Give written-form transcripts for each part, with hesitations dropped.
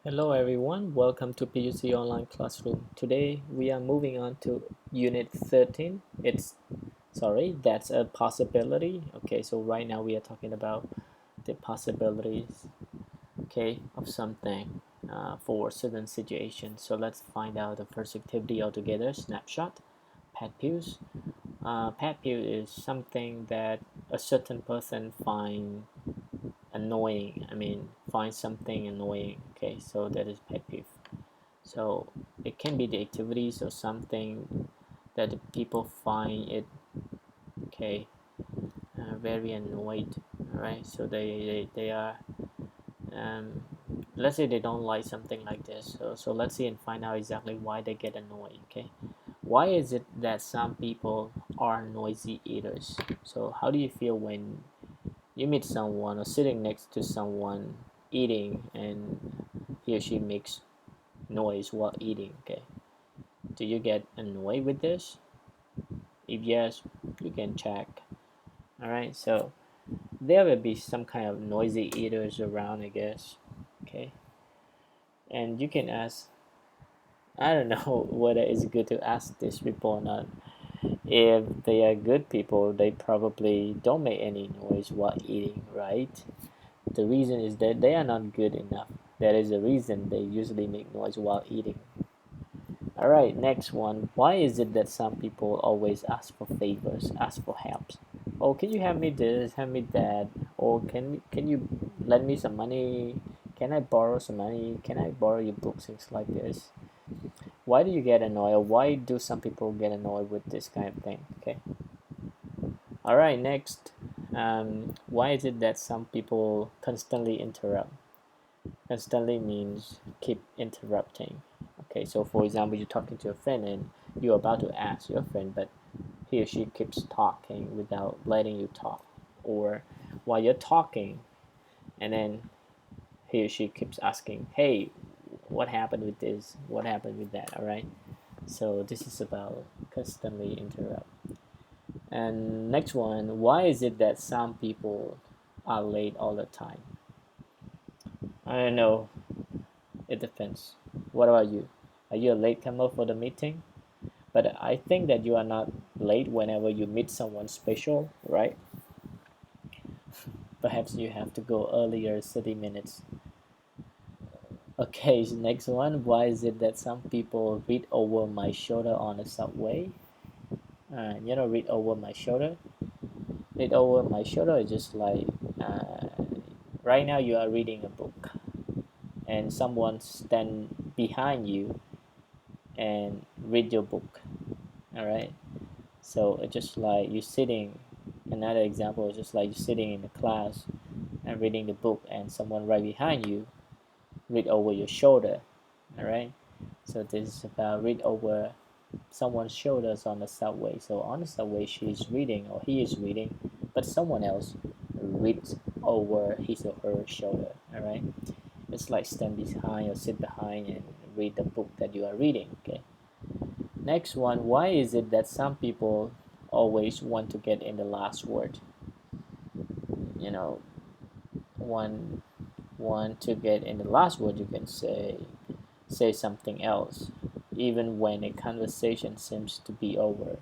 Hello everyone, welcome to PUC Online Classroom. Today we are moving on to Unit 13. That's a possibility. Okay, so right now we are talking about the possibilities, okay, of something for certain situations. So let's find out the first activity altogether, Snapshot, pet peeves. Pet peeve is something that a certain person find annoying. Find something annoying. Okay, so that is pet peeve. So it can be the activities or something that the people find it okay very annoyed. All right, so they are um, let's say they don't like something like this. So let's see and find out exactly why they get annoyed. Okay, why is it that some people are noisy eaters? So how do you feel when you meet someone or sitting next to someone eating and he or she makes noise while eating? Okay, do you get annoyed with this? If yes, you can check. Alright, so there will be some kind of noisy eaters around, I guess. Okay, and you can ask, I don't know whether it's good to ask this people or not. If they are good people, they probably don't make any noise while eating, right? The reason is that they are not good enough. That is the reason they usually make noise while eating. Alright, next one. Why is it that some people always ask for favors, ask for help? Oh, can you help me this, help me that? Or can you lend me some money? Can I borrow some money? Can I borrow your books? Things like this. Why do you get annoyed? Or why do some people get annoyed with this kind of thing? Okay. Alright, next. Why is it that some people constantly interrupt? Constantly means keep interrupting. Okay, so for example, you're talking to a friend and you're about to ask your friend, but he or she keeps talking without letting you talk. Or while you're talking, and then he or she keeps asking, hey, what happened with this? What happened with that? All right. So this is about constantly interrupt. And next one, why is it that some people are late all the time? I don't know. It depends. What about you? Are you a latecomer for the meeting? But I think that you are not late whenever you meet someone special, right? Perhaps you have to go earlier 30 minutes. Okay, so next one. Why is it that some people read over my shoulder on the subway? Read over my shoulder. Read over my shoulder is just like uh, right now you are reading a book and someone stand behind you and read your book. All right. So it's just like you sitting. Another example is just like you sitting in the class and reading the book, and someone right behind you read over your shoulder. All right. So this is about read over someone's shoulders on the subway. So on the subway, she is reading or he is reading, but someone else reads over his or her shoulder. All right. It's like stand behind or sit behind and read the book that you are reading. Okay. Next one. Why is it that some people always want to get in the last word? You know, one want to get in the last word. You can say something else, even when a conversation seems to be over.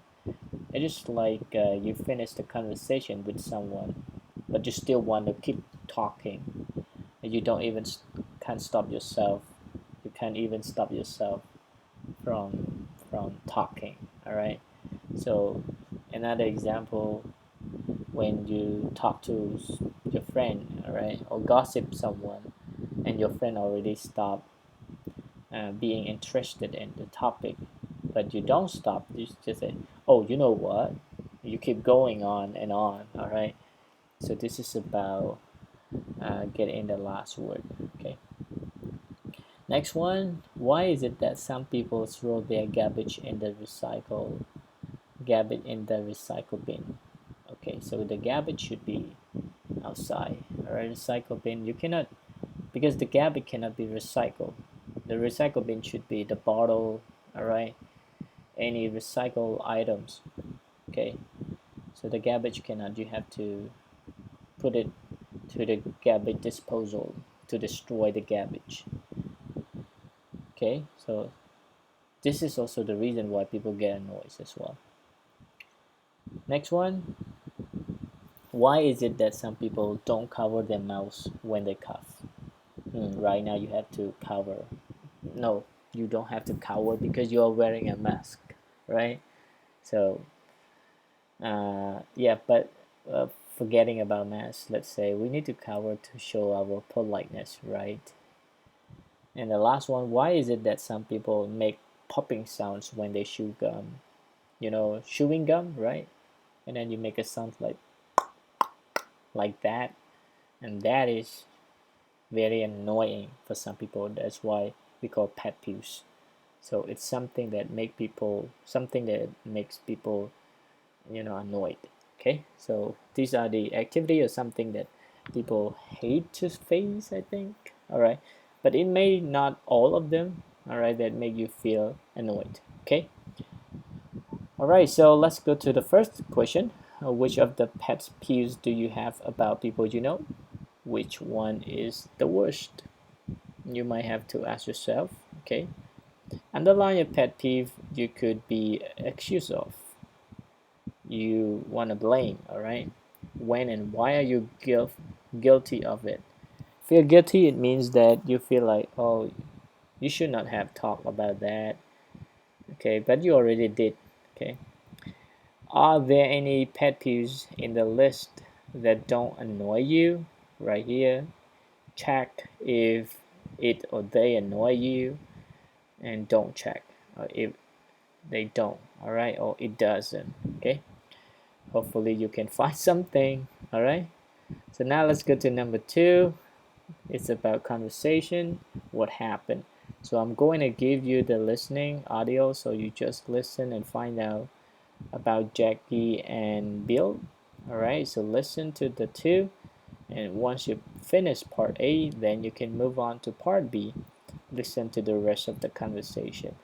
It is like you finish the conversation with someone, but you still want to keep talking. And you don't even can't stop yourself. You can't even stop yourself from talking. All right. So another example, when you talk to your friend, all right, or gossip someone, and your friend already stopped being interested in the topic, but you don't stop. You just say, "Oh, you know what?" You keep going on and on. All right. So this is about getting the last word. Okay. Next one. Why is it that some people throw their garbage in the recycle bin? Okay. So the garbage should be outside. All right. Recycle bin. You cannot, because the garbage cannot be recycled. The recycle bin should be the bottle. All right. Any recycle items. Okay. So the garbage cannot. You have to put it to the garbage disposal to destroy the garbage. Okay, so this is also the reason why people get annoyed as well. Next one, why is it that some people don't cover their mouths when they cough? Right now you have to cover. No, you don't have to cover because you are wearing a mask, right? So yeah, but forgetting about masks, let's say we need to cover to show our politeness, right? And the last one, why is it that some people make popping sounds when they chew gum? You know, chewing gum, right? And then you make a sound like that, and that is very annoying for some people. That's why we call pet peeves. So it's something that makes people, annoyed. Okay, so these are the activity or something that people hate to face, I think. All right, but it may not all of them, all right, that make you feel annoyed. Okay, all right, so let's go to the first question. Which of the pet peeves do you have about people you know? Which one is the worst? You might have to ask yourself. Okay, underline a pet peeve you could be accused of, you want to blame. All right, when and why are you guilty of it? Feel guilty, it means that you feel like, oh, you should not have talked about that. Okay, but you already did. Okay, are there any pet peeves in the list that don't annoy you? Right here, check if it or they annoy you, and don't check if they don't. All right, or it doesn't. Okay, hopefully you can find something. All right, so now let's go to number 2. It's about conversation. What happened? So I'm going to give you the listening audio, so you just listen and find out about Jackie and Bill. All right, so listen to the 2, and once you finish part A, then you can move on to part B. Listen to the rest of the conversation,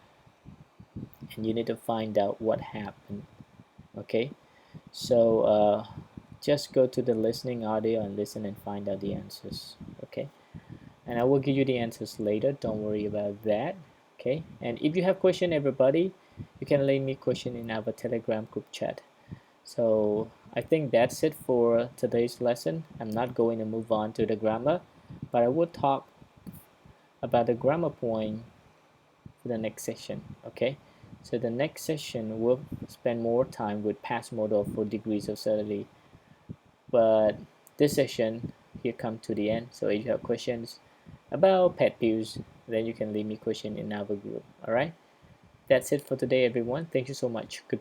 and you need to find out what happened. Okay, so just go to the listening audio and listen and find out the answers. Okay, and I will give you the answers later, don't worry about that. Okay, and if you have question, everybody, you can leave me question in our Telegram group chat. So I think that's it for today's lesson. I'm not going to move on to the grammar, but I will talk about the grammar point for the next session. Okay, so the next session we'll spend more time with past modal for degrees of certainty, but this session here come to the end. So if you have questions about pet peeves, then you can leave me question in our group. All right, that's it for today, everyone. Thank you so much. Goodbye.